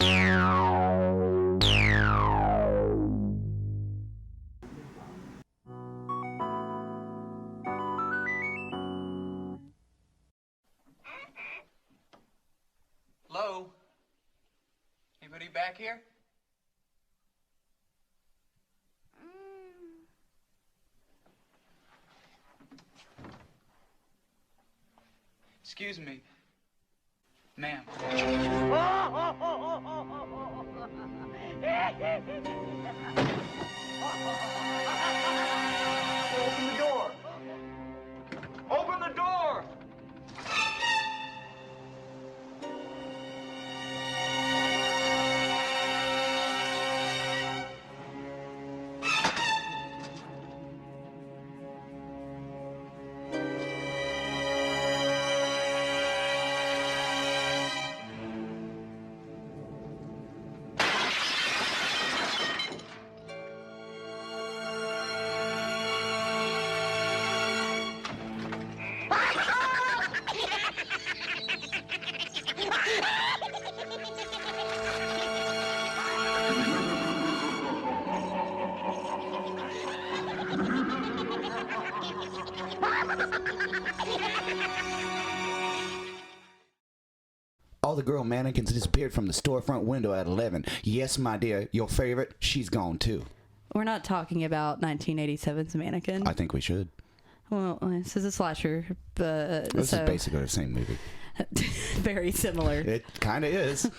Hello? Anybody back here? Excuse me, ma'am. Open the door. Open the door. All the girl mannequins disappeared from the storefront window at 11. Yes, my dear, your favorite, she's gone too. We're not talking about 1987's Mannequin. I think we should. Well, this is a slasher, but This is basically the same movie. very similar. It kind of is.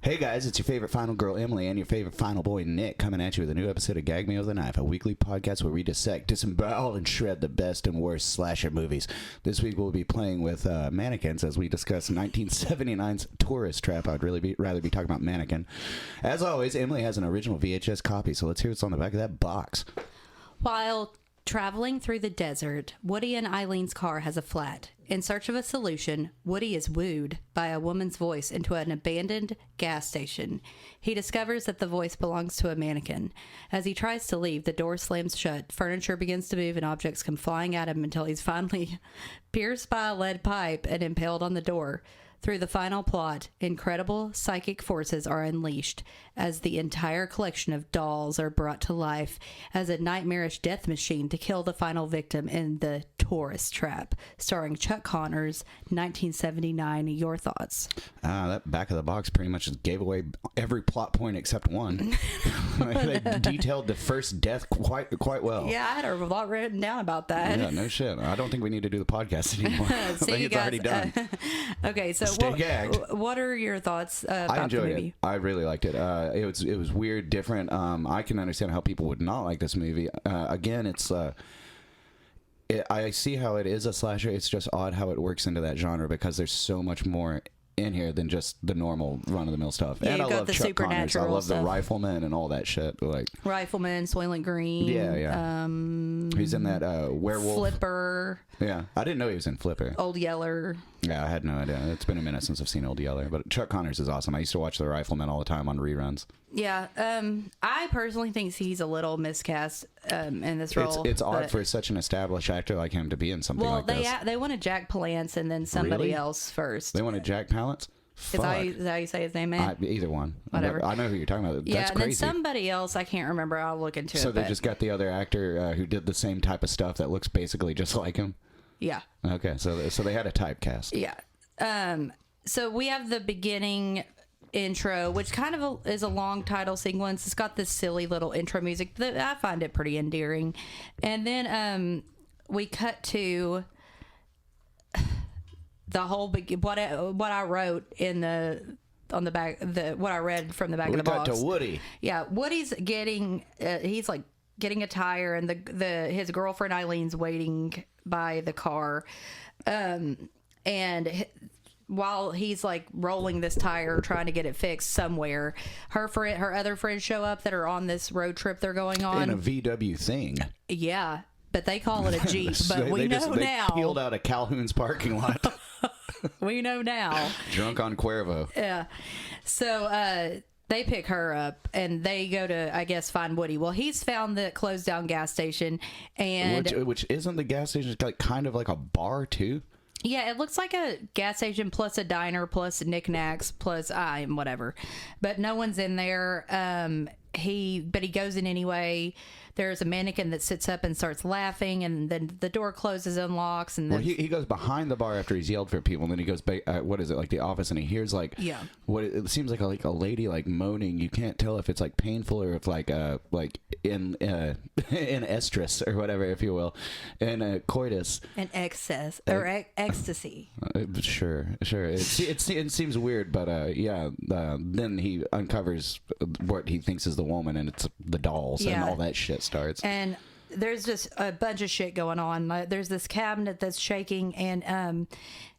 Hey guys, it's your favorite final girl Emily and your favorite final boy Nick coming at you with a new episode of Gag Me with a Knife, a weekly podcast where we dissect, disembowel, and shred the best and worst slasher movies. This week we'll be playing with Mannequins as we discuss 1979's Tourist Trap. I'd really rather be talking about Mannequin. As always, Emily has an original VHS copy, so let's hear what's on the back of that box. While traveling through the desert, Woody and Eileen's car has a flat. In search of a solution, Woody is wooed by a woman's voice into an abandoned gas station. He discovers that the voice belongs to a mannequin. As he tries to leave, the door slams shut, furniture begins to move, and objects come flying at him until he's finally pierced by a lead pipe and impaled on the door. Through the final plot, incredible psychic forces are unleashed as the entire collection of dolls are brought to life as a nightmarish death machine to kill the final victim in the Tourist Trap, starring Chuck Connors, 1979. Your thoughts? That back of the box pretty much just gave away every plot point except one. They detailed the first death quite well. Yeah, I had a lot written down about that. Yeah, no shit. I don't think we need to do the podcast anymore. I think it's already done. Okay, so Stay gagged. What are your thoughts about I enjoyed the movie? it. I really liked it. It was weird, different. I can understand how people would not like this movie. Again, I see how it is a slasher. It's just odd how it works into that genre because there's so much more in here than just the normal run-of-the-mill stuff. Yeah, and I got love the Chuck Connors. I love stuff. the Rifleman and all that shit. Like Rifleman, Soylent Green. Yeah. He's in that werewolf. Flipper. Yeah, I didn't know he was in Flipper. Old Yeller. Yeah, I had no idea. It's been a minute since I've seen Old Yeller, but Chuck Connors is awesome. I used to watch The Rifleman all the time on reruns. Yeah, I personally think he's a little miscast in this role. It's odd for such an established actor like him to be in something like this. Well, they wanted Jack Palance and then somebody else first. They wanted Jack Palance? Is that how you say his name, man? Either one. Whatever. I know who you're talking about. Yeah, That's and crazy. then somebody else, I can't remember. I'll look into it. So they just got the other actor who did the same type of stuff that looks basically just like him? Yeah. Okay, so they had a typecast. Yeah. So we have the beginning intro, which kind of is a long title sequence. It's got this silly little intro music that I find it pretty endearing. And then we cut to the whole what I wrote in on the back, what I read from the back of the box. We got to Woody. Yeah, Woody's getting he's like getting a tire, and his girlfriend Eileen's waiting by the car, and while he's like rolling this tire trying to get it fixed somewhere, her other friends show up that are on this road trip they're going on in a VW thing. Yeah, but they call it a Jeep. But we know now. They peeled out of Calhoun's parking lot. We know now. Drunk on Cuervo. Yeah. So they pick her up and they go to, I guess, find Woody. Well, he's found the closed down gas station, and which isn't the gas station like kind of like a bar too? Yeah, it looks like a gas station plus a diner plus knickknacks plus whatever, but no one's in there. He goes in anyway. There's a mannequin that sits up and starts laughing, and then the door closes and locks. And then he goes behind the bar after he's yelled for people, and then he goes back. What is it, like the office? And he hears what it seems like a lady like moaning. You can't tell if it's like painful or if like in estrus or whatever, if you will, in coitus. An excess or ecstasy. Sure. It seems weird, but then he uncovers what he thinks is the woman, and it's the dolls, and all that shit starts. And there's just a bunch of shit going on. There's this cabinet that's shaking, and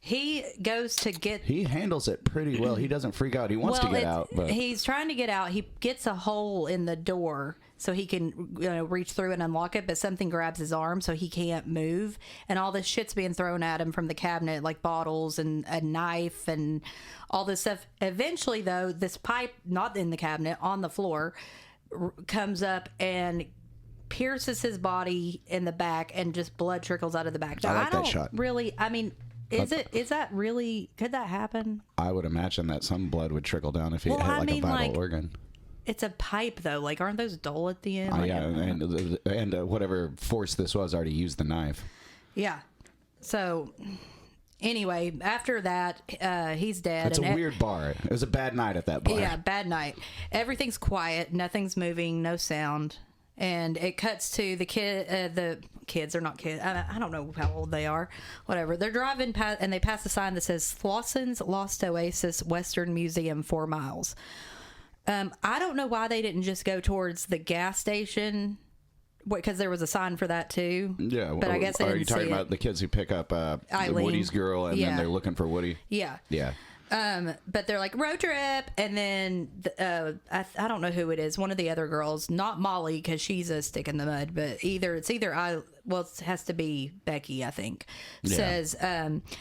he goes to get... He handles it pretty well. He doesn't freak out. He wants to get out, but... He's trying to get out. He gets a hole in the door so he can reach through and unlock it, but something grabs his arm so he can't move, and all this shit's being thrown at him from the cabinet, like bottles and a knife and all this stuff. Eventually, though, this pipe, not in the cabinet, on the floor, comes up and pierces his body in the back, and just blood trickles out of the back. Now, I like that shot. Really, I mean, is that really, could that happen? I would imagine that some blood would trickle down if he had a vital organ. It's a pipe, though. Like, aren't those dull at the end? And whatever force this was already used the knife. Yeah. So, anyway, after that, he's dead. It's a weird bar. It was a bad night at that bar. Yeah, bad night. Everything's quiet. Nothing's moving. No sound. And it cuts to the kids are not kids. I don't know how old they are. Whatever. They're driving past, and they pass a sign that says Slosson's Lost Oasis Western Museum 4 miles. I don't know why they didn't just go towards the gas station, because there was a sign for that too. Yeah, but I guess they didn't. Are you talking about the kids who pick up Woody's girl, and then they're looking for Woody? Yeah. Yeah. But they're like, road trip, and then I don't know who it is. One of the other girls, not Molly, because she's a stick in the mud, but it has to be Becky, I think. Yeah. Says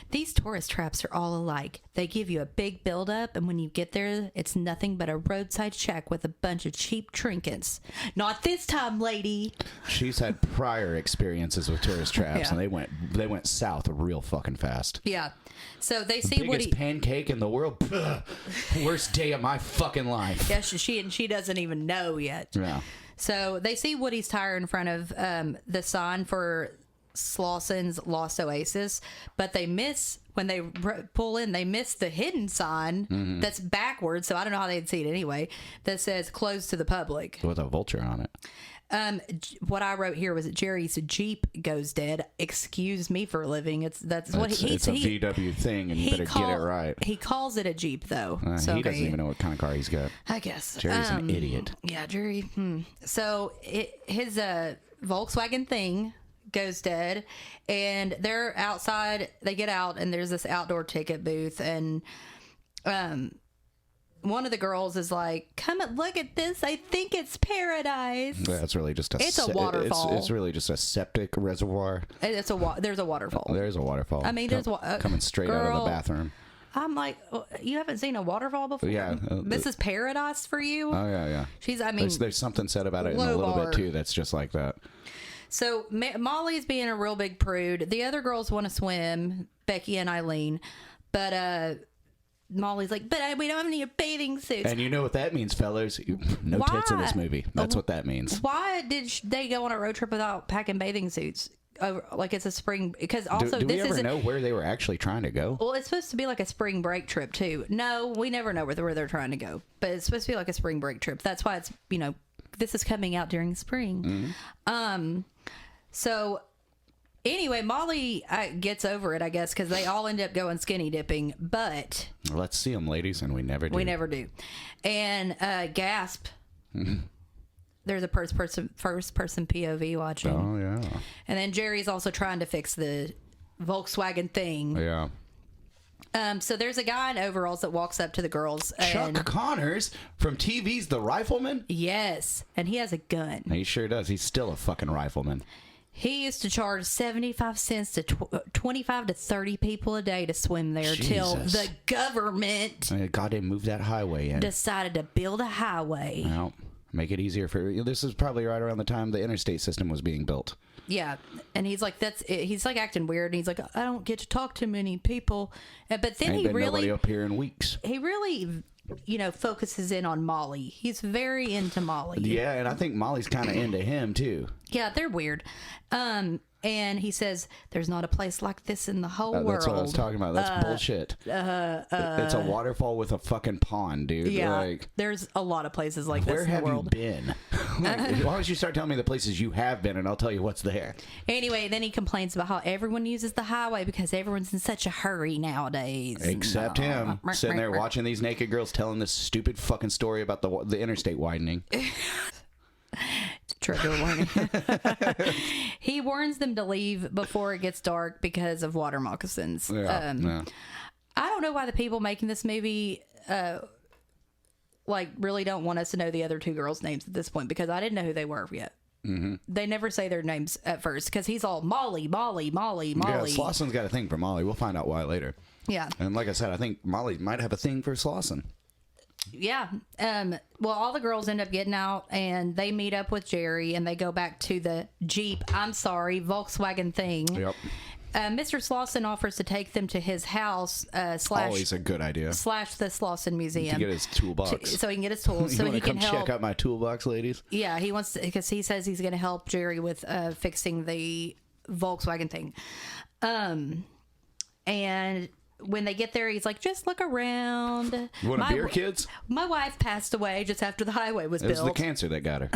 these tourist traps are all alike. They give you a big build up, and when you get there, it's nothing but a roadside shack with a bunch of cheap trinkets. Not this time, lady. She's had prior experiences with tourist traps, and they went south real fucking fast. Yeah. So they see biggest pancake in the world. Worst day of my fucking life. Yeah, she doesn't even know yet. Yeah. So they see Woody's tire in front of the sign for Slosson's Lost Oasis, but they miss, when they pull in, they miss the hidden sign that's backwards, so I don't know how they'd see it anyway, that says closed to the public. With a vulture on it. What I wrote here was that Jerry's Jeep goes dead. Excuse me for a living. It's a VW thing, and you better get it right. He calls it a Jeep, though. He doesn't even know what kind of car he's got. I guess Jerry's an idiot. Yeah, Jerry. So his Volkswagen thing goes dead, and they're outside. They get out, and there's this outdoor ticket booth, and one of the girls is like, come and look at this. I think it's paradise. Yeah, it's really just it's a waterfall. It's really just a septic reservoir. There's a waterfall. There's a waterfall. I mean, there's coming straight out of the bathroom. I'm like, you haven't seen a waterfall before? Yeah. This is paradise for you? Oh, yeah. There's something said about it in a little bit, too, that's just like that. So Molly's being a real big prude. The other girls want to swim, Becky and Eileen, but Molly's like, but we don't have any bathing suits. And you know what that means, fellas. No tits in this movie. That's what that means. Why did they go on a road trip without packing bathing suits? Like it's a spring, because also do we ever know where they were actually trying to go? Well, it's supposed to be like a spring break trip too. No, we never know where they're trying to go, but it's supposed to be like a spring break trip. That's why it's, this is coming out during spring. So anyway, Molly gets over it, I guess, because they all end up going skinny dipping, but let's see them, ladies, and we never do. And gasp. There's a first person POV watching. Oh, yeah. And then Jerry's also trying to fix the Volkswagen thing. Yeah. So there's a guy in overalls that walks up to the girls. Chuck Connors from TV's The Rifleman? Yes. And he has a gun. He sure does. He's still a fucking rifleman. He used to charge 75 cents to 25 to 30 people a day to swim there till the government goddamn move that highway in. Decided to build a highway. Well, make it easier for... This is probably right around the time the interstate system was being built. Yeah, and he's like, he's like acting weird, and he's like, I don't get to talk to many people. But then Ain't he been really, nobody up here in weeks. he really, focuses in on Molly. He's very into Molly. Yeah, and I think Molly's kind of into him too. Yeah, they're weird. And he says, there's not a place like this in the whole world. That's what I was talking about. That's bullshit. It's a waterfall with a fucking pond, dude. Yeah, like, there's a lot of places like this where in the have world. you been? Like, why don't you start telling me the places you have been, and I'll tell you what's there. Anyway, then he complains about how everyone uses the highway because everyone's in such a hurry nowadays. Except him, sitting there watching these naked girls telling this stupid fucking story about the interstate widening. Trigger warning. He warns them to leave before it gets dark because of water moccasins. Yeah, I don't know why the people making this movie really don't want us to know the other two girls' names at this point, because I didn't know who they were yet. Mm-hmm. They never say their names at first because he's all Molly. Yeah, Slosson's got a thing for Molly. We'll find out why later. Yeah. And like I said, I think Molly might have a thing for Slosson. Yeah. Well, all the girls end up getting out, and they meet up with Jerry, and they go back to the Volkswagen thing. Yep. Mr. Slosson offers to take them to his house, Always a good idea. / the Slosson Museum. To get his toolbox. So he can get his tools. So he can help. Check out my toolbox, ladies? Yeah, he wants to, because he says he's going to help Jerry with fixing the Volkswagen thing. And when they get there, he's like, just look around. You want a beer, kids? My wife passed away just after the highway was built. It was the cancer that got her.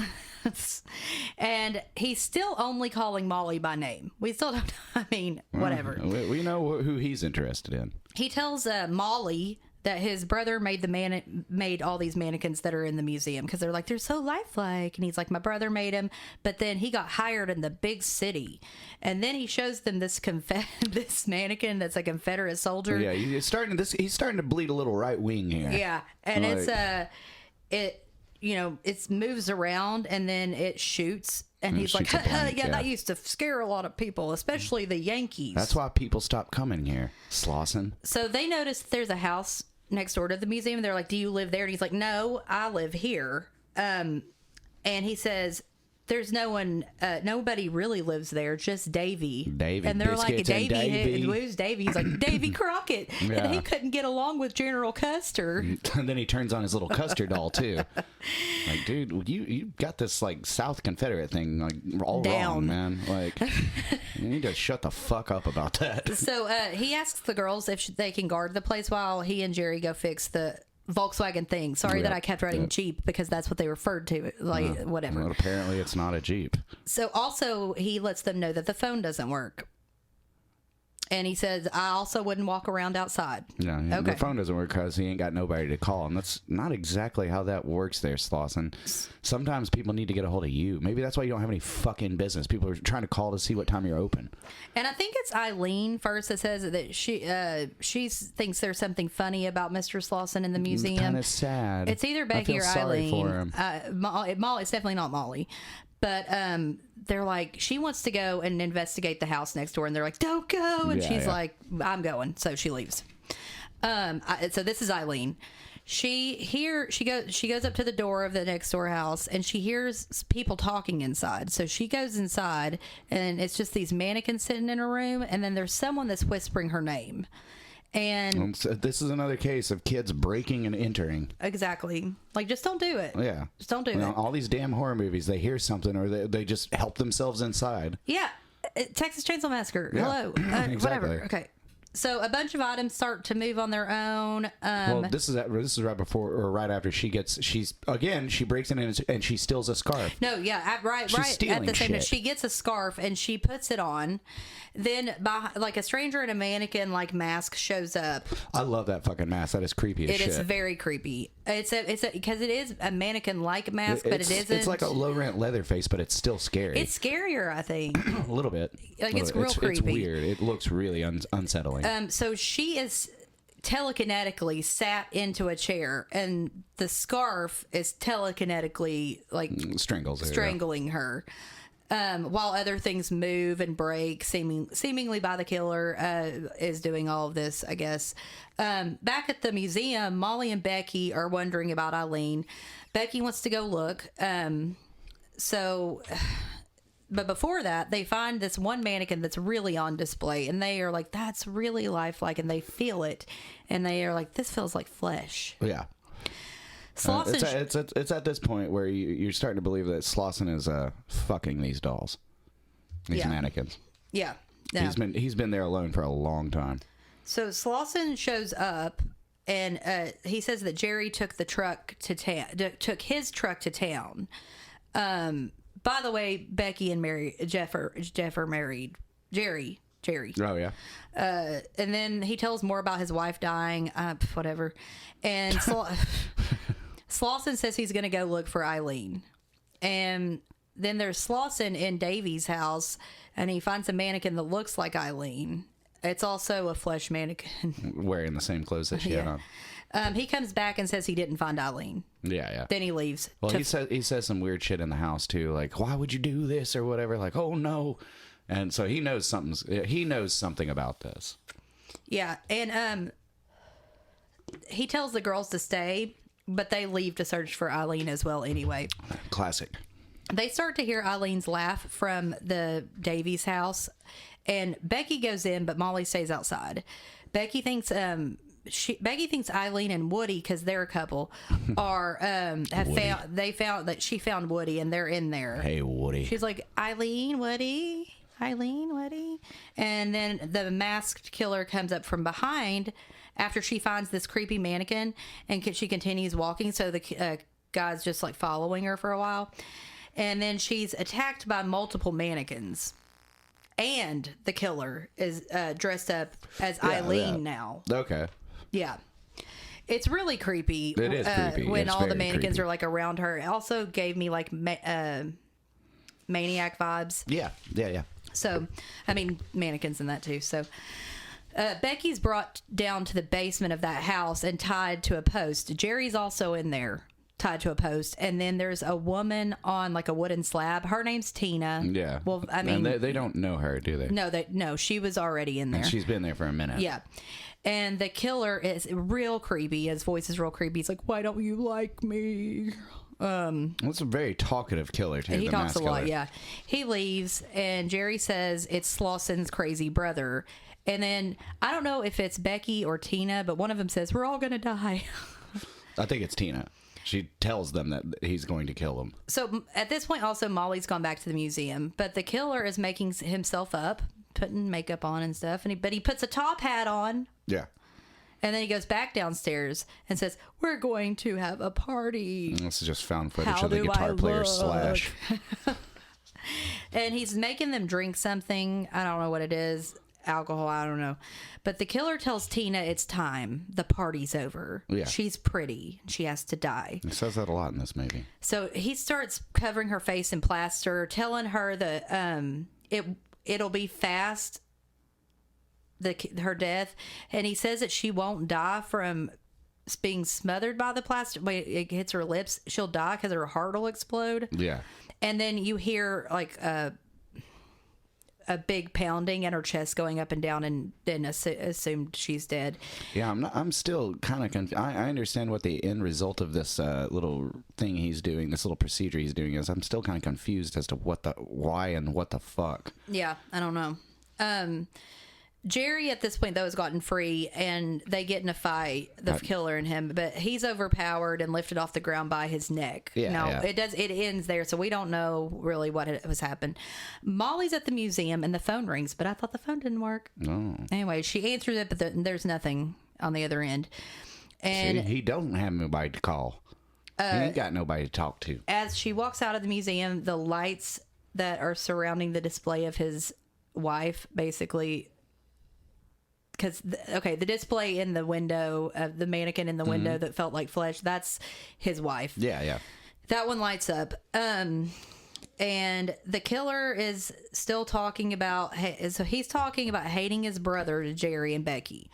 And he's still only calling Molly by name. We still don't, whatever. We know who he's interested in. He tells Molly that his brother made all these mannequins that are in the museum, because they're like, they're so lifelike. And he's like, my brother made them, but then he got hired in the big city. And then he shows them this this mannequin that's a Confederate soldier. Yeah, he's starting to bleed a little right wing here. Yeah, and it moves around and then it shoots. And he's like, yeah, that used to scare a lot of people, especially the Yankees. That's why people stopped coming here, Slosson. So they notice there's a house next door to the museum. They're like, do you live there? And he's like, no, I live here. And he says, there's no one, nobody really lives there, just Davy. And they're like, Davy. Who's Davy? He's like, Davy Crockett. Yeah. And he couldn't get along with General Custer. And then he turns on his little Custer doll too. Like, dude, you got this like South Confederate thing like all wrong, man. Like, you need to shut the fuck up about that. So he asks the girls if they can guard the place while he and Jerry go fix the Volkswagen thing. Sorry that I kept writing Jeep, because that's what they referred to it, whatever. Well, apparently it's not a Jeep. So also he lets them know that the phone doesn't work. And he says, I also wouldn't walk around outside. Yeah, okay. The phone doesn't work because he ain't got nobody to call. And that's not exactly how that works there, Slosson. Sometimes people need to get a hold of you. Maybe that's why you don't have any fucking business. People are trying to call to see what time you're open. And I think it's Eileen first that says that she thinks there's something funny about Mr. Slosson in the museum. It's kind of sad. It's either Becky or Eileen. For him. Molly, it's definitely not Molly. But they're like, she wants to go and investigate the house next door, and they're like, don't go. And she's like, I'm going. So she leaves. So this is Eileen. She goes up to the door of the next door house, and she hears people talking inside. So she goes inside, and it's just these mannequins sitting in a room, and then there's someone that's whispering her name. And so this is another case of kids breaking and entering. Exactly. Like, just don't do it. Yeah. Just don't do it. All these damn horror movies, they hear something or they just help themselves inside. Yeah. Texas Chainsaw Massacre. Yeah. Hello. Exactly. Whatever. Okay. So a bunch of items start to move on their own. Well, this is right before or right after she breaks in and she steals a scarf. No, yeah, right stealing at the same time, shit. she gets a scarf and she puts it on. Then, like, a stranger in a mannequin like mask shows up. I love that fucking mask. That is creepy as shit. It is very creepy. It's because it is a mannequin like mask, but it isn't. It's like a low rent Leatherface, but it's still scary. It's scarier, I think. A little bit. Like, it's real creepy. It's weird. It looks really unsettling. So she is telekinetically sat into a chair, and the scarf is telekinetically like strangling her. While other things move and break, seemingly by the killer, is doing all of this, I guess. Back at the museum, Molly and Becky are wondering about Eileen. Becky wants to go look. So But before that, they find this one mannequin that's really on display, and they are like, "That's really lifelike," and they feel it, and they are like, "This feels like flesh." Yeah. Slauson, It's at this point where you're starting to believe that Slauson is fucking these dolls, these mannequins. yeah. He's been there alone for a long time. So Slauson shows up, and he says that Jerry took the truck to took his truck to town. By the way, Becky and Jeff are married. Jerry. Oh, yeah. And then he tells more about his wife dying. Whatever. And Slauson says he's going to go look for Eileen. And then there's Slauson in Davy's house, and he finds a mannequin that looks like Eileen. It's also a flesh mannequin. Wearing the same clothes that she had on. He comes back and says he didn't find Eileen. Yeah. Then he leaves. Well, he says some weird shit in the house too, like, "Why would you do this?" or whatever. Like, "Oh no," and so he knows something about this. Yeah, and he tells the girls to stay, but they leave to search for Eileen as well. Anyway, Classic. They start to hear Eileen's laugh from the Davies house, and Becky goes in, but Molly stays outside. Becky thinks Eileen and Woody, because they're a couple, are found that she found Woody, and they're in there. Hey, Woody. She's like, Eileen, Woody, and then the masked killer comes up from behind after she finds this creepy mannequin, and she continues walking. So the guy's just like following her for a while, and then she's attacked by multiple mannequins. And the killer is dressed up as Eileen now. Okay. Yeah. It's really creepy. It is creepy. When it's all the mannequins creepy. are like around her. It also gave me like Maniac vibes. Yeah. So, I mean, mannequins in that too. So, Becky's brought down to the basement of that house and tied to a post. Jerry's also in there, tied to a post. And then there's a woman on like a wooden slab. Her name's Tina. Yeah. Well, I mean, and they don't know her, do they? No, she was already in there. And she's been there for a minute. Yeah. And the killer is real creepy. His voice is real creepy. He's like, "Why don't you like me?" That's a very talkative killer, too. He talks a lot, killer. yeah. He leaves, and Jerry says it's Slauson's crazy brother. And then, I don't know if it's Becky or Tina, but one of them says, "We're all going to die." I think it's Tina. She tells them that he's going to kill them. So, at this point, also, Molly's gone back to the museum. But the killer is making himself up, putting makeup on and stuff. But he puts a top hat on. Yeah. And then he goes back downstairs and says, "We're going to have a party." This is just found footage How of the do guitar I player look? Slash. And he's making them drink something. I don't know what it is. Alcohol, I don't know. But the killer tells Tina it's time. The party's over. Yeah. She's pretty. She has to die. He says that a lot in this movie. So he starts covering her face in plaster, telling her that it'll be fast, her death. And he says that she won't die from being smothered by the plaster. When it hits her lips, she'll die because her heart will explode. Yeah. And then you hear like a big pounding and her chest going up and down, and then assumed she's dead. Yeah, I'm still kind of confused. I understand what the end result of this little thing he's doing, this little procedure he's doing is. I'm still kind of confused as to why and what the fuck. Yeah, I don't know. Jerry at this point though has gotten free, and they get in a fight, the killer and him, but he's overpowered and lifted off the ground by his neck. Yeah. It ends there, so we don't know really what has happened. Molly's at the museum and the phone rings, but I thought the phone didn't work. No. Anyway, she answers it, but there's nothing on the other end. And See, he don't have nobody to call. He ain't got nobody to talk to. as she walks out of the museum, the lights that are surrounding the display of his wife, basically, because the display in the window of the mannequin in the window that felt like flesh, that's his wife. Yeah. That one lights up. And the killer is still talking about, so he's talking about hating his brother to Jerry and Becky.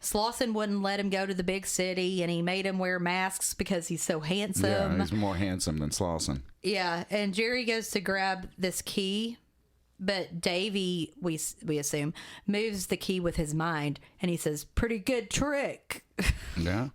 Slauson wouldn't let him go to the big city, and he made him wear masks because he's so handsome. Yeah, he's more handsome than Slauson. Yeah, and Jerry goes to grab this key, but Davey, we assume, moves the key with his mind, and he says, "Pretty good trick." Yeah.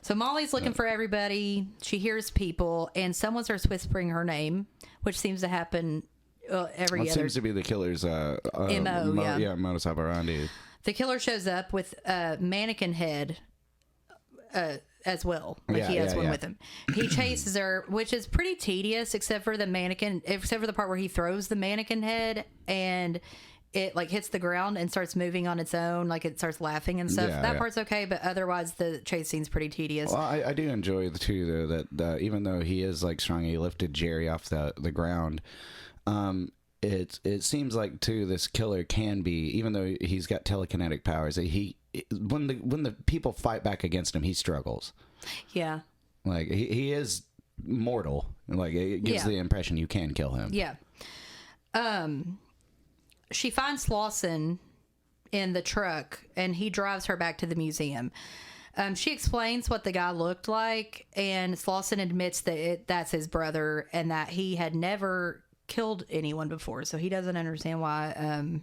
So Molly's looking for everybody. She hears people, and someone starts whispering her name, which seems to happen every Well, it other. seems to be the killer's MO, modus operandi. The killer shows up with a mannequin head as well. Like he has one with him. He chases her, which is pretty tedious, except for the part where he throws the mannequin head and it like hits the ground and starts moving on its own, like it starts laughing and stuff. That part's okay, but otherwise the chase scene's pretty tedious. Well, I do enjoy the two though that even though he is like strong, he lifted Jerry off the ground. It seems like too this killer can be, even though he's got telekinetic powers, when the people fight back against him, he struggles. Yeah. Like he is mortal. Like it gives the impression you can kill him. Yeah. She finds Slauson in the truck and he drives her back to the museum. She explains what the guy looked like, and Slauson admits that that's his brother and that he had never killed anyone before, so he doesn't understand why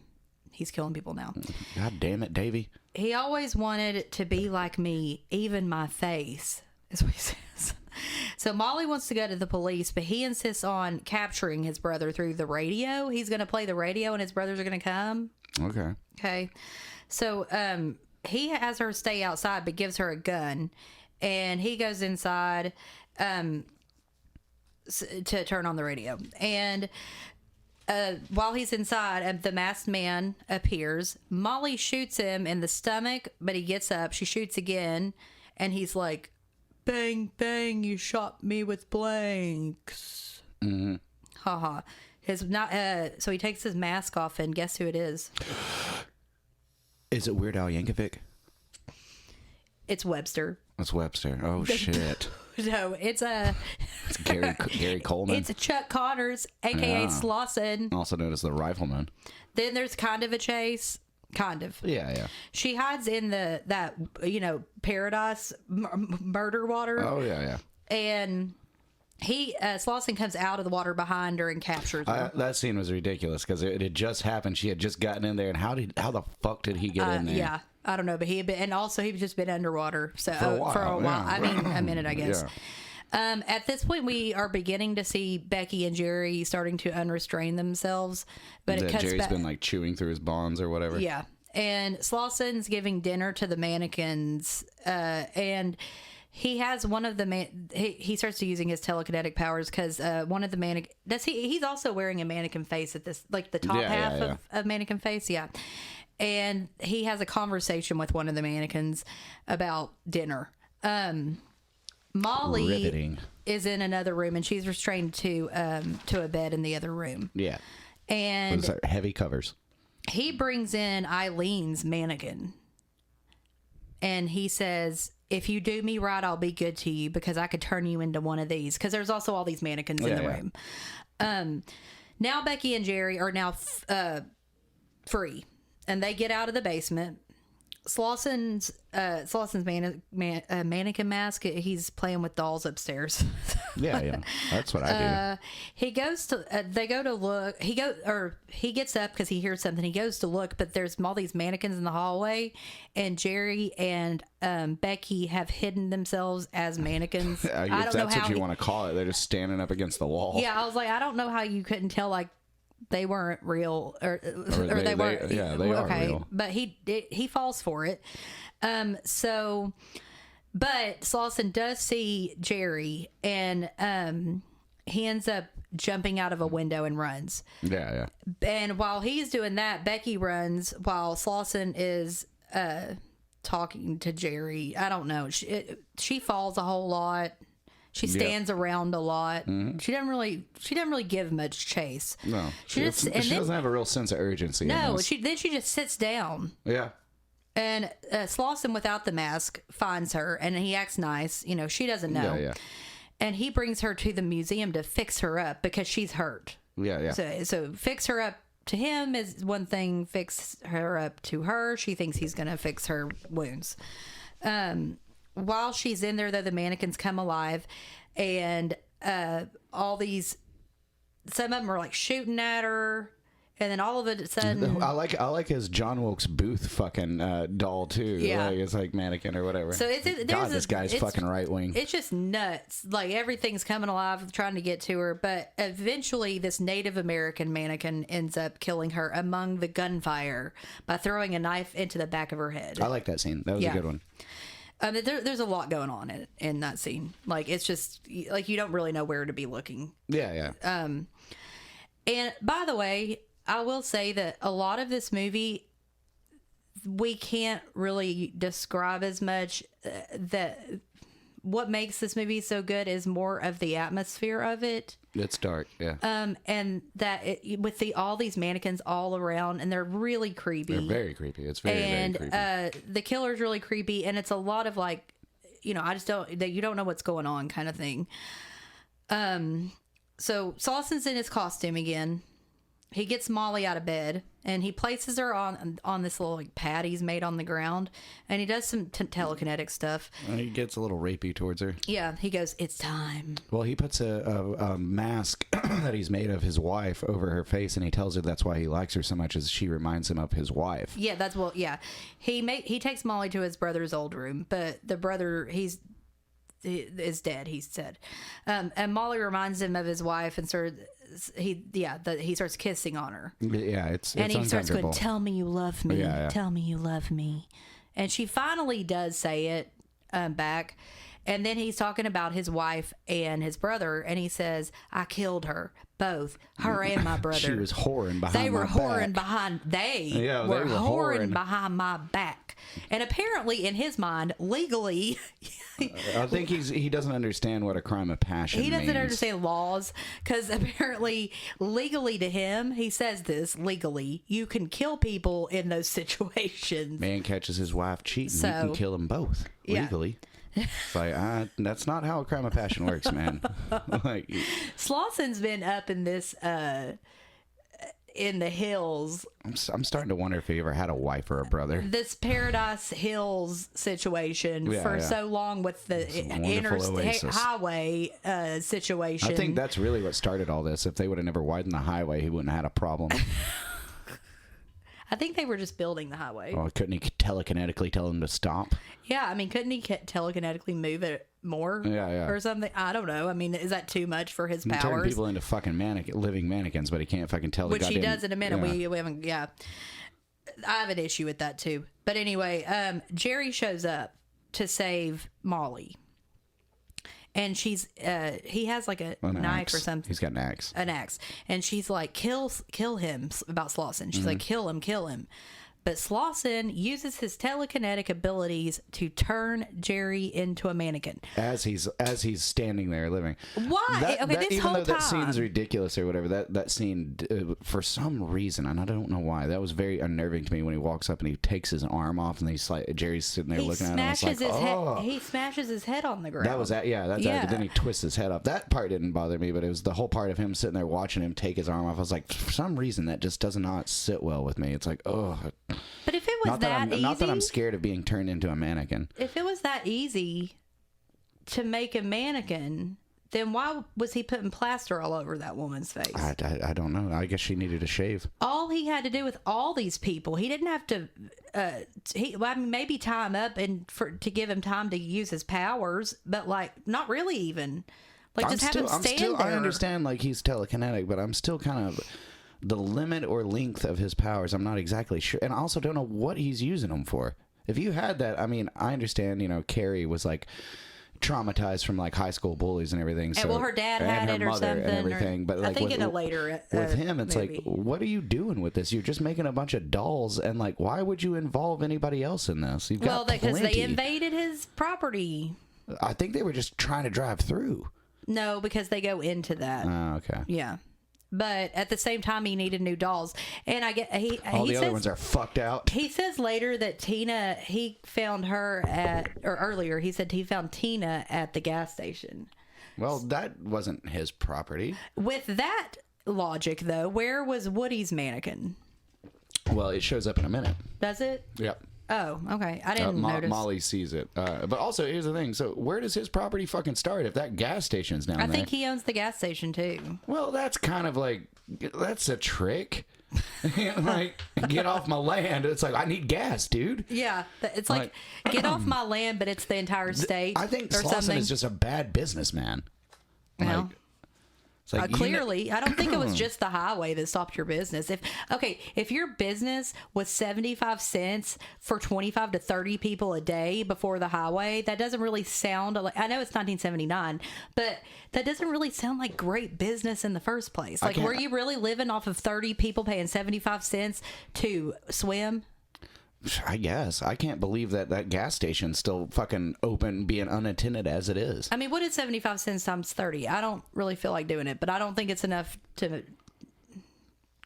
he's killing people now. God damn it, Davey. He always wanted it to be like me, even my face, is what he says. So Molly wants to go to the police, but he insists on capturing his brother through the radio. He's going to play the radio and his brothers are going to come. Okay. So he has her stay outside, but gives her a gun, and he goes inside to turn on the radio. And while he's inside, the masked man appears. Molly shoots him in the stomach, but he gets up. She shoots again, and he's like, "Bang, bang, you shot me with blanks." Mm-hmm. Haha. So he takes his mask off, and guess who it is? Is it Weird Al Yankovic? It's Webster. It's Webster. Oh, shit. No, it's Gary Coleman. It's Chuck Connors, a.k.a. Slauson. Also known as the Rifleman. Then there's kind of a chase. Kind of. Yeah. She hides in that paradise murder water. Oh, yeah. And Slauson comes out of the water behind her and captures her. That scene was ridiculous because it had just happened. She had just gotten in there, and how the fuck did he get in there? Yeah, I don't know, but he'd just been underwater for a while. Yeah. I mean, a minute, I guess. Yeah. At this point, we are beginning to see Becky and Jerry starting to unrestrain themselves, but it cuts Jerry's back. been like chewing through his bonds or whatever. Yeah, and Slauson's giving dinner to the mannequins, and he has one of the he starts using his telekinetic powers because one of the mannequin he's also wearing a mannequin face at this, like the top half of mannequin face, and he has a conversation with one of the mannequins about dinner. Molly Riveting. is in another room, and she's restrained to a bed in the other room. Yeah. And Those are heavy covers. he brings in Eileen's mannequin, and he says, "If you do me right, I'll be good to you because I could turn you into one of these." Because there's also all these mannequins in the room. Now Becky and Jerry are now free, and they get out of the basement. Slauson's mannequin mask. He's playing with dolls upstairs. Yeah. That's what I do. He goes to. They go to look. He gets up because he hears something. He goes to look, but there's all these mannequins in the hallway, and Jerry and Becky have hidden themselves as mannequins. I don't know that's how what you want to call it. They're just standing up against the wall. Yeah, I was like, I don't know how you couldn't tell like they weren't real or they weren't. They are real. But he falls for it. But Slauson does see Jerry, and he ends up jumping out of a window and runs. Yeah. And while he's doing that, Becky runs while Slauson is talking to Jerry. I don't know. She falls a whole lot. She stands around a lot. Mm-hmm. She doesn't really give much chase. No, she doesn't have a real sense of urgency. No, she just sits down. Yeah. And Slauson, without the mask, finds her, and he acts nice. She doesn't know. Yeah. And he brings her to the museum to fix her up because she's hurt. Yeah. So fix her up to him is one thing. Fix her up to her, she thinks he's going to fix her wounds. While she's in there, though, the mannequins come alive, and some of them are like shooting at her, And then all of a sudden, I like his John Wilkes Booth fucking doll too. Yeah. Like, it's like Mannequin or whatever. So this guy's fucking right wing. It's just nuts. Like everything's coming alive, trying to get to her. But eventually, this Native American mannequin ends up killing her among the gunfire by throwing a knife into the back of her head. I like that scene. That was a good one. There's a lot going on in that scene. Like it's just like you don't really know where to be looking. Yeah. And by the way, I will say that a lot of this movie we can't really describe as much. That what makes this movie so good is more of the atmosphere of it. It's dark, yeah. And that with all these mannequins all around, and they're really creepy. They're very creepy. It's very creepy. The killer's really creepy, and it's a lot of like, you don't know what's going on kind of thing. So Slausen's in his costume again. He gets Molly out of bed, and he places her on this little like pad he's made on the ground, and he does some telekinetic stuff. And he gets a little rapey towards her. Yeah, he goes, "It's time." Well, he puts a mask that he's made of his wife over her face, and he tells her that's why he likes her so much, as she reminds him of his wife. Yeah, he takes Molly to his brother's old room, but the brother is dead, he said. And Molly reminds him of his wife, and he starts kissing on her. Yeah, it's and he starts going, uncomfortable. "Tell me you love me. Yeah. Tell me you love me." And she finally does say it back. And then he's talking about his wife and his brother, and he says, "I killed her, both her and my brother." She was whoring behind my back. They were whoring behind my back. And apparently, in his mind, legally, I think he doesn't understand what a crime of passion means. He doesn't understand laws, because apparently, legally to him, he says this, legally, you can kill people in those situations. Man catches his wife cheating, So, you can kill them both, legally. It's like, that's not how a crime of passion works, man. Like, Slausen's been up in this, in the hills. I'm starting to wonder if he ever had a wife or a brother. This Paradise Hills situation for so long with the interstate highway situation. I think that's really what started all this. If they would have never widened the highway, he wouldn't have had a problem. I think they were just building the highway. Oh, couldn't he telekinetically tell him to stop? Yeah, I mean, couldn't he telekinetically move it more? Yeah. Or something? I don't know. I mean, is that too much for his powers? Turn people into fucking living mannequins, but he can't fucking tell the goddamn... Which he does in a minute. Yeah. We haven't... Yeah. I have an issue with that, too. But anyway, Jerry shows up to save Molly. And he has like a knife or something. He's got an axe. An axe. And she's like, kill him, about Slausen. She's like, kill him. But Slausen uses his telekinetic abilities to turn Jerry into a mannequin. As he's standing there living. Why? This whole time. That scene's ridiculous or whatever, that scene, for some reason, and I don't know why, that was very unnerving to me when he walks up and he takes his arm off and Jerry's sitting there looking at him. He smashes his head on the ground. That was that. Yeah, that's after. Then he twists his head up. That part didn't bother me, but it was the whole part of him sitting there watching him take his arm off. I was like, for some reason, that just does not sit well with me. It's like, oh. But if it was easy... Not that I'm scared of being turned into a mannequin. If it was that easy to make a mannequin, then why was he putting plaster all over that woman's face? I don't know. I guess she needed a shave. All he had to do with all these people, he didn't have to... maybe tie him up to give him time to use his powers, but not really even. Just have him stand there. I understand he's telekinetic, but I'm still kind of... The limit or length of his powers, I'm not exactly sure. And I also don't know what he's using them for. If you had that, I mean, I understand, Carrie was traumatized from high school bullies and everything. So, her dad had it or something. And everything. But I think in a later with him, it's movie. What are you doing with this? You're just making a bunch of dolls, and why would you involve anybody else in this? You've got because they invaded his property. I think they were just trying to drive through. No, because they go into that. Oh, okay. Yeah. But at the same time, he needed new dolls, and all the other ones are fucked out. He says later that he found her earlier he said he found Tina at the gas station. Well, that wasn't his property. With that logic, though, where was Woody's mannequin? Well, it shows up in a minute. Does it? Yep. Oh, okay. I didn't notice. Molly sees it. But also, here's the thing. So where does his property fucking start if that gas station's down there? I think he owns the gas station, too. Well, that's kind of that's a trick. Like, get off my land. It's like, I need gas, dude. Yeah, it's like get off my land, but it's the entire state. I think or Slauson something. is just a bad businessman. Well, Like, it's like, clearly, I don't think it was just the highway that stopped your business. If your business was 75 cents for 25 to 30 people a day before the highway, that doesn't really sound like, I know it's 1979, but that doesn't really sound like great business in the first place. Like, were you really living off of 30 people paying 75 cents to swim? I guess. I can't believe that gas station's still fucking open, being unattended as it is. I mean, what is 75 cents times 30? I don't really feel like doing it, but I don't think it's enough to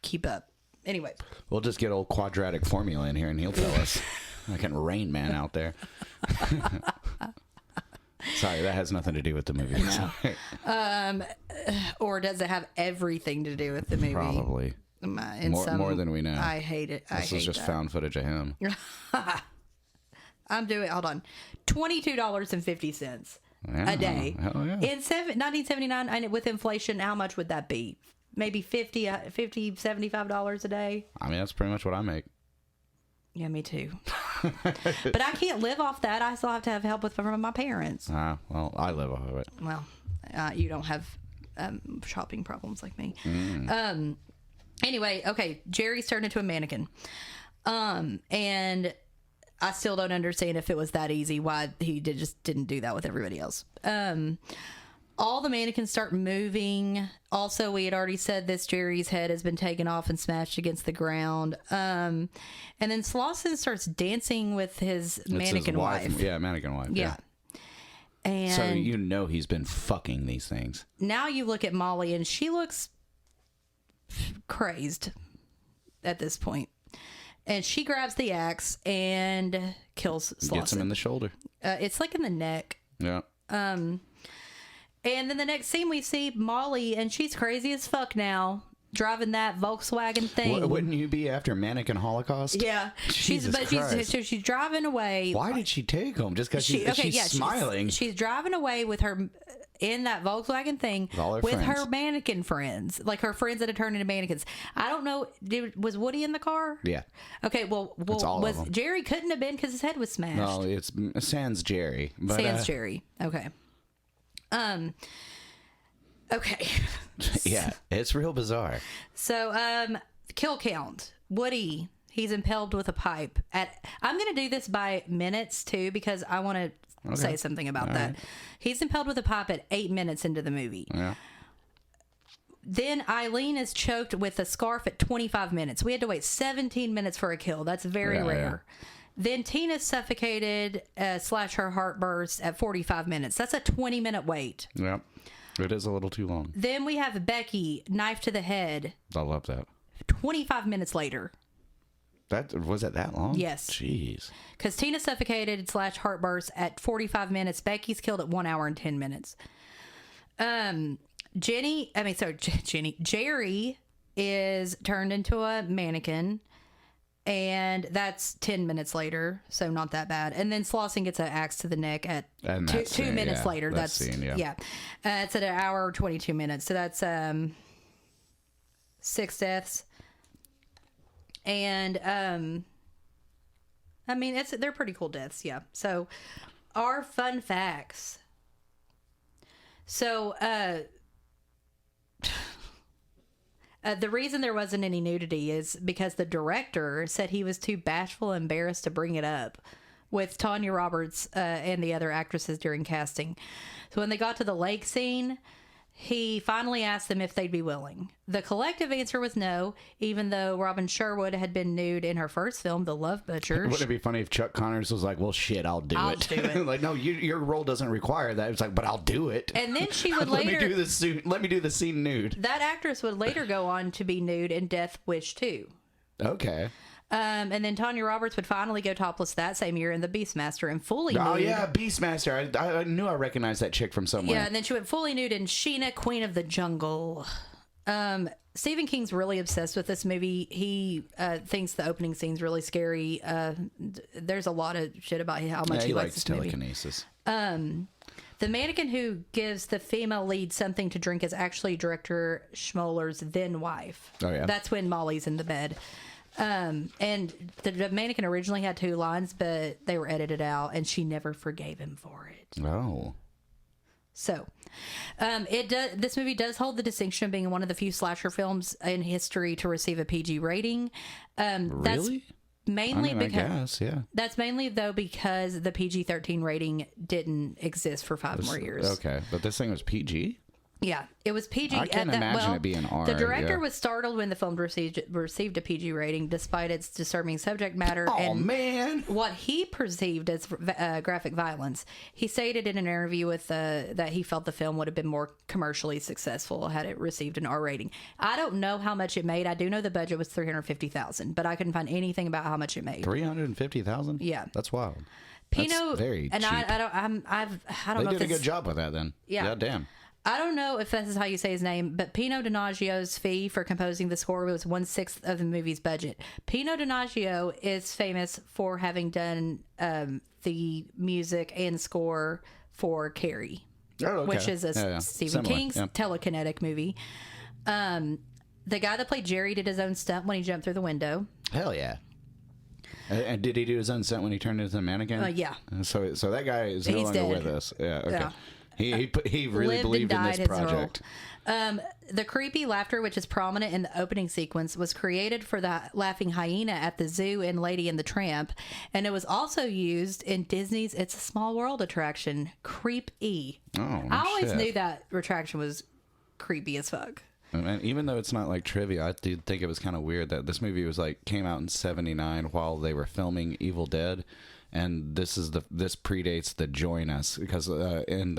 keep up. Anyway. We'll just get old quadratic formula in here and he'll tell us. Like an Rain Man out there. Sorry, that has nothing to do with the movie. No. Or does it have everything to do with the movie? Probably. More than we know. I hate it. This is just found footage of him. Hold on. $22.50 a day. Hell yeah. In 1979, and with inflation, how much would that be? Maybe $50, $75 a day? I mean, that's pretty much what I make. Yeah, me too. But I can't live off that. I still have to have help from my parents. Well, I live off of it. Well, you don't have shopping problems like me. Anyway, okay, Jerry's turned into a mannequin. And I still don't understand if it was that easy, why he just didn't do that with everybody else. All the mannequins start moving. Also, we had already said this, Jerry's head has been taken off and smashed against the ground. And then Slauson starts dancing with his mannequin wife. Yeah, mannequin wife. Yeah. And so you know he's been fucking these things. Now you look at Molly and she looks crazed at this point, and she grabs the axe and kills Slauson. Gets him in the shoulder. It's like in the neck. Yeah. And then the next scene we see Molly, and she's crazy as fuck now, driving that Volkswagen thing. Wouldn't you be after Mannequin Holocaust? Yeah. She's driving away. Why did she take him? Just because she's smiling. She's driving away with her in that Volkswagen thing with her mannequin friends, like her friends that had turned into mannequins. I don't know. Was Woody in the car? Yeah. Okay. Well, was Jerry couldn't have been because his head was smashed. No, it's sans Jerry. But, sans Jerry. Okay. Okay. Yeah, it's real bizarre. So, kill count. Woody, he's impaled with a pipe. I'm going to do this by minutes too, because I want to say something about that. Right. He's impaled with a pipe at 8 minutes into the movie. Yeah. Then Eileen is choked with a scarf at 25 minutes. We had to wait 17 minutes for a kill. That's very rare. Yeah. Then Tina's suffocated / her heart burst at 45 minutes. That's a 20-minute wait. Yep. It is a little too long. Then we have Becky, knife to the head. I love that. 25 minutes later. Was it that long? Yes. Jeez. Because Tina suffocated / heart burst at 45 minutes. Becky's killed at 1 hour and 10 minutes. Jerry is turned into a mannequin, and that's 10 minutes later, so not that bad. And then Slauson gets an axe to the neck at 2 minutes later. It's at an hour 22 minutes, so that's 6 deaths. And I mean, they're pretty cool deaths, yeah. So our fun facts. So the reason there wasn't any nudity is because the director said he was too bashful and embarrassed to bring it up with Tanya Roberts and the other actresses during casting. So when they got to the lake scene, he finally asked them if they'd be willing. The collective answer was no, even though Robin Sherwood had been nude in her first film, The Love Butcher. Wouldn't it be funny if Chuck Connors was like, well, shit, I'll do it. Like, no, your role doesn't require that. It's like, but I'll do it. And then she would later... Let me do the scene nude. That actress would later go on to be nude in Death Wish 2. Okay. And then Tanya Roberts would finally go topless that same year in The Beastmaster and fully nude. Oh, yeah, Beastmaster. I knew I recognized that chick from somewhere. Yeah, and then she went fully nude in Sheena, Queen of the Jungle. Stephen King's really obsessed with this movie. He thinks the opening scene's really scary. There's a lot of shit about how much he likes this telekinesis. The mannequin who gives the female lead something to drink is actually director Schmoller's then wife. Oh, yeah? That's when Molly's in the bed. And the mannequin originally had 2 lines, but they were edited out, and she never forgave him for it. Oh. So, this movie does hold the distinction of being one of the few slasher films in history to receive a PG rating. Really? Mainly I guess, yeah. That's mainly though because the PG-13 rating didn't exist for 5 more years. Okay, but this thing was PG? Yeah, it was PG. I can't imagine it being R. The director yeah. was startled when the film received a PG rating, despite its disturbing subject matter and man! what he perceived as graphic violence. He stated in an interview with that he felt the film would have been more commercially successful had it received an R rating. I don't know how much it made. I do know the budget was $350,000, but I couldn't find anything about how much it made. $350,000? Yeah, that's wild. Pinot, that's very and cheap. I don't They know. did a good job with that then. Yeah, damn. I don't know if this is how you say his name, but Pino Donaggio's fee for composing the score was 1/6 of the movie's budget. Pino Donaggio is famous for having done the music and score for Carrie, which is a Stephen King's telekinetic movie. The guy that played Jerry did his own stunt when he jumped through the window. Hell yeah. And did he do his own stunt when he turned into a mannequin? Yeah. So that guy is no longer with us. Yeah, okay. Yeah. He really believed in this project. The creepy laughter, which is prominent in the opening sequence, was created for the laughing hyena at the zoo in Lady and the Tramp, and it was also used in Disney's It's a Small World attraction, Creep-E. Oh, I always knew that attraction was creepy as fuck. And even though it's not like trivia, I did think it was kind of weird that this movie was came out in '79 while they were filming Evil Dead. And this predates the Join Us, because in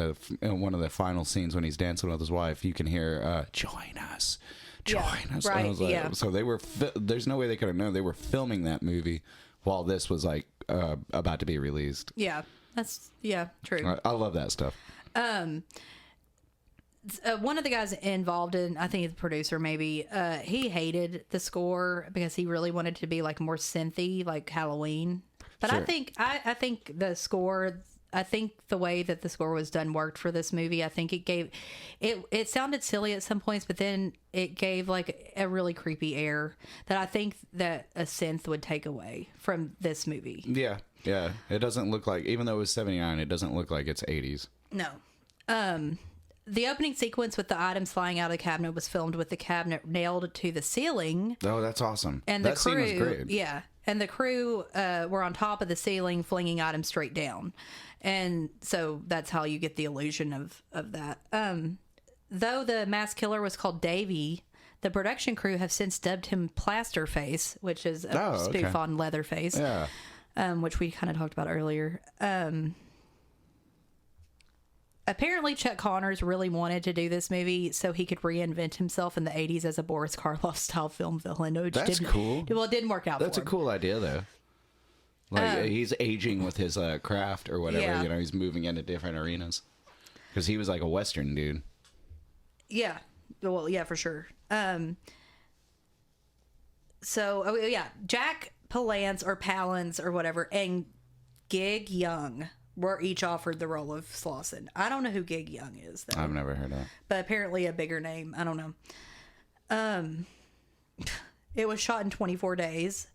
one of the final scenes when he's dancing with his wife, you can hear Join Us, Join Us. Right, I was like, so they were. There's no way they could have known they were filming that movie while this was about to be released. Yeah, that's true. I love that stuff. One of the guys involved in, I think the producer maybe, he hated the score because he really wanted it to be more synthy, like Halloween. But sure. I think the score, I think the way that the score was done worked for this movie. I think it sounded silly at some points, but then it gave a really creepy air that I think that a synth would take away from this movie. Yeah. It doesn't look like, even though it was '79, it doesn't look like it's '80s. No. The opening sequence with the items flying out of the cabinet was filmed with the cabinet nailed to the ceiling. Oh, that's awesome. And that crew, scene was great. Yeah. And the crew were on top of the ceiling flinging items straight down. And so that's how you get the illusion of that. Though the mass killer was called Davy, the production crew have since dubbed him Plasterface, which is a spoof on Leatherface. Yeah. Which we kind of talked about earlier. Apparently, Chuck Connors really wanted to do this movie so he could reinvent himself in the 80s as a Boris Karloff-style film villain. That's cool. Well, it didn't work out for him. That's a cool idea, though. He's aging with his craft or whatever. Yeah. He's moving into different arenas. Because he was a Western dude. Yeah. Well, yeah, for sure. Jack Palance or Palance or whatever and Gig Young were each offered the role of Slauson. I don't know who Gig Young is, though. I've never heard of it. But apparently a bigger name. I don't know. It was shot in 24 days.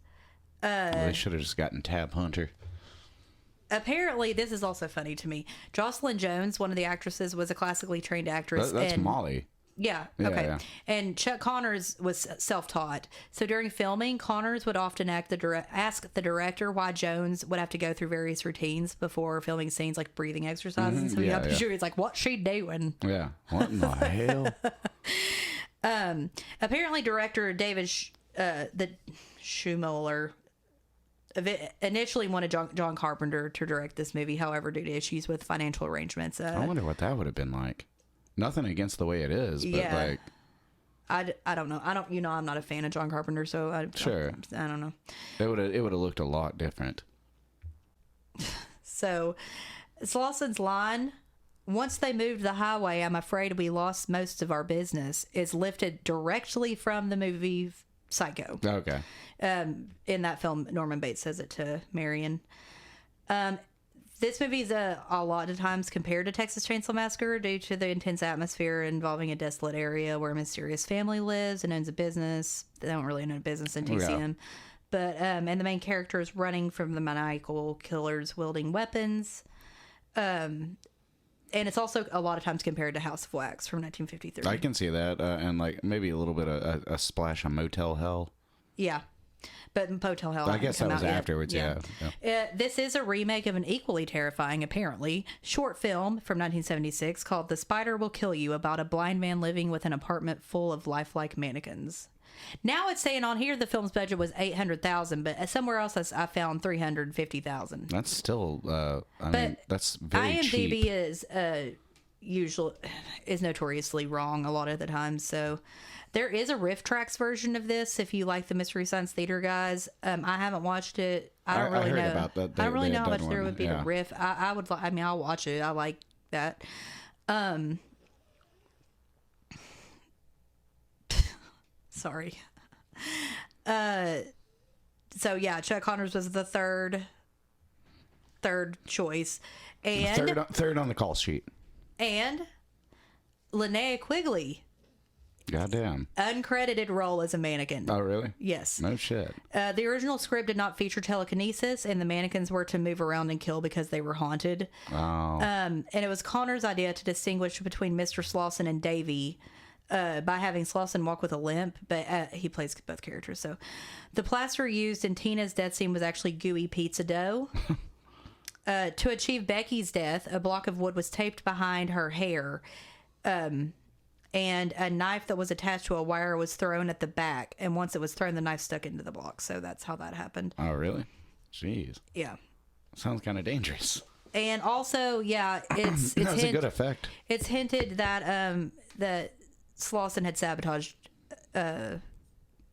They should have just gotten Tab Hunter. Apparently, this is also funny to me. Jocelyn Jones, one of the actresses, was a classically trained actress. That's Molly. Yeah, okay. Yeah. And Chuck Connors was self-taught. So during filming, Connors would often ask the director why Jones would have to go through various routines before filming scenes like breathing exercises. So you sure he's like, what's she doing? Yeah. What in the hell? Apparently, director David Schumiller initially wanted John Carpenter to direct this movie. However, due to issues with financial arrangements, I wonder what that would have been like. Nothing against the way it is, but I don't know. I'm not a fan of John Carpenter, so I don't know. It would have looked a lot different. So, Slauson's line, "Once they moved the highway, I'm afraid we lost most of our business," is lifted directly from the movie Psycho. Okay. In that film, Norman Bates says it to Marion. This movie is a lot of times compared to Texas Chainsaw Massacre due to the intense atmosphere involving a desolate area where a mysterious family lives and owns a business. They don't really own a business in TCM. But, and the main character is running from the maniacal killers wielding weapons. And it's also a lot of times compared to House of Wax from 1953. I can see that. And like maybe a little bit of a splash of Motel Hell. Yeah. But Motel Hell. I guess that was afterwards, yeah. This is a remake of an equally terrifying, apparently, short film from 1976 called The Spider Will Kill You, about a blind man living with an apartment full of lifelike mannequins. Now it's saying on here the film's budget was $800,000, but somewhere else I found $350,000. That's still, I mean, that's very cheap. IMDb is notoriously wrong a lot of the time, so there is a Riff Tracks version of this if you like the Mystery Science Theater guys. I haven't watched it. I don't really know. About that. I don't really know how much there would be to riff. I would. I mean, I'll watch it. I like that. Sorry. So yeah, Chuck Connors was the third choice, and third on the call sheet, and Linnea Quigley. Goddamn. Uncredited role as a mannequin. Oh, really? Yes. No shit. The original script did not feature telekinesis, and the mannequins were to move around and kill because they were haunted. Oh. And it was Connor's idea to distinguish between Mr. Slauson and Davy by having Slauson walk with a limp, but he plays both characters. So the plaster used in Tina's death scene was actually gooey pizza dough. To achieve Becky's death, a block of wood was taped behind her hair. And a knife that was attached to a wire was thrown at the back. And once it was thrown, the knife stuck into the block. So that's how that happened. Oh, really? Jeez. Yeah. Sounds kind of dangerous. And also, yeah, it's That's a good effect. It's hinted that that Slauson had sabotaged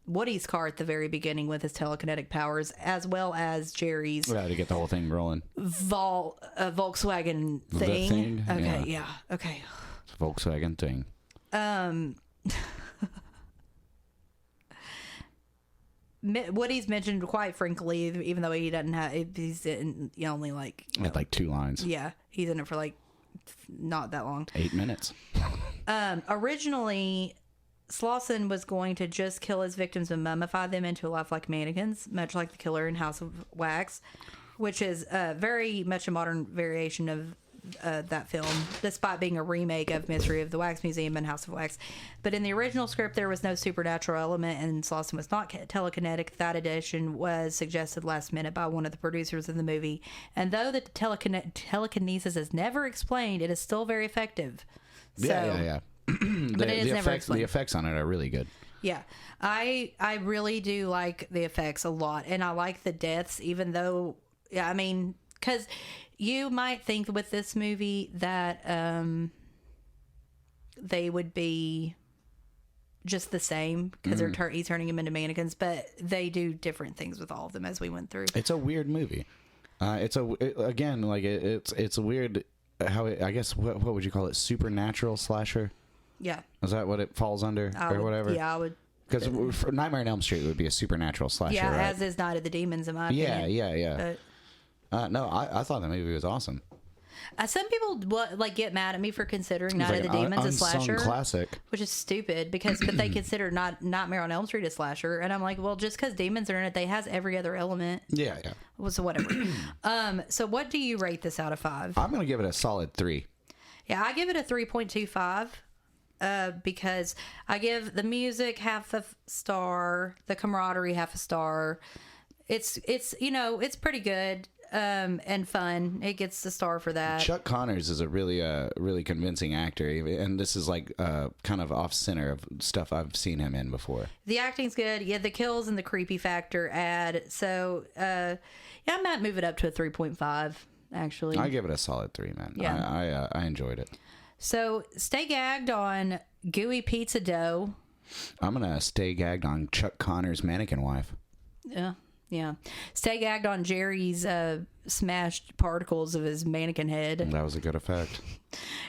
Woody's car at the very beginning with his telekinetic powers, as well as Jerry's. Yeah, to get the whole thing rolling. Volkswagen thing. The thing? Okay, yeah. Okay. It's a Volkswagen thing. Woody's mentioned quite frankly, even though he doesn't have, he's in, only like Had like 2 lines. Yeah, he's in it for like not that long. 8 minutes. Originally, Slauson was going to just kill his victims and mummify them into lifelike mannequins, much like the killer in House of Wax, which is very much a modern variation of that film, despite being a remake of Mystery of the Wax Museum and House of Wax. But in the original script, there was no supernatural element, and Slauson was not telekinetic. That addition was suggested last minute by one of the producers of the movie. And though the telekinesis is never explained, it is still very effective. Yeah. But it is never explained. The effects on it are really good. Yeah, I really do like the effects a lot, and I like the deaths, even though, I mean, because you might think with this movie that they would be just the same because he's turning them into mannequins, but they do different things with all of them as we went through. It's a weird movie. It's a weird. I guess what would you call it? Supernatural slasher. Yeah. Is that what it falls under whatever? Yeah, I would. Because Nightmare on Elm Street would be a supernatural slasher. Yeah, right? As is Night of the Demons in my opinion. Yeah. No, I thought the movie was awesome. Some people get mad at me for considering Night of the Demons a slasher, classic, which is stupid but they consider Nightmare on Elm Street a slasher, and I'm like, well, just because demons are in it, they has every other element. Yeah. Well, so whatever. So what do you rate this out of 5? I'm gonna give it a solid 3. Yeah, I give it a 3.25. Because I give the music half a star, the camaraderie half a star. It's it's pretty good and fun. It gets the star for that. Chuck Connors is a really convincing actor, and this is like kind of off center of stuff I've seen him in before. The acting's good. Yeah, the kills and the creepy factor add. So I might move it up to a 3.5. Actually, I give it a solid 3, man. Yeah, I enjoyed it. So stay gagged on gooey pizza dough. I'm gonna stay gagged on Chuck Connors' mannequin wife. Yeah. Stay gagged on Jerry's smashed particles of his mannequin head. That was a good effect.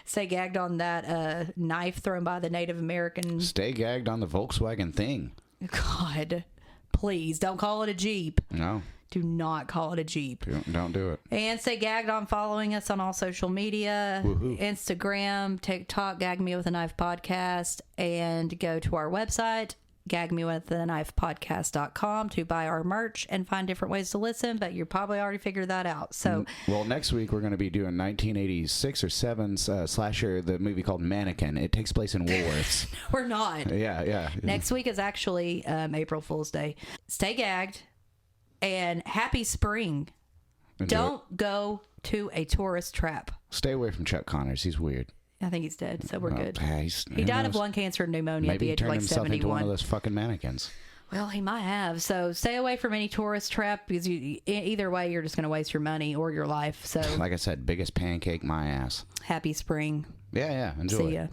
Stay gagged on that knife thrown by the Native American. Stay gagged on the Volkswagen thing. God, please don't call it a Jeep. No. Do not call it a Jeep. Don't do it. And stay gagged on following us on all social media. Woohoo. Instagram, TikTok, Gag Me With a Knife Podcast. And go to our website, gagmewithaknifepodcast.com, to buy our merch and find different ways to listen, but you probably already figured that out. So, well, next week we're going to be doing 1986 or 7's slasher, the movie called Mannequin. It takes place in Woolworths. we're not. Yeah. Next week is actually April Fool's Day. Stay gagged and happy spring. Don't go to a tourist trap. Stay away from Chuck Connors. He's weird. I think he's dead, so we're good. He died of lung cancer and pneumonia at the age of like 71. Maybe he turned himself into one of those fucking mannequins. Well, he might have. So stay away from any tourist trap, because either way, you're just going to waste your money or your life. So, like I said, biggest pancake my ass. Happy spring. Yeah. Enjoy. See ya.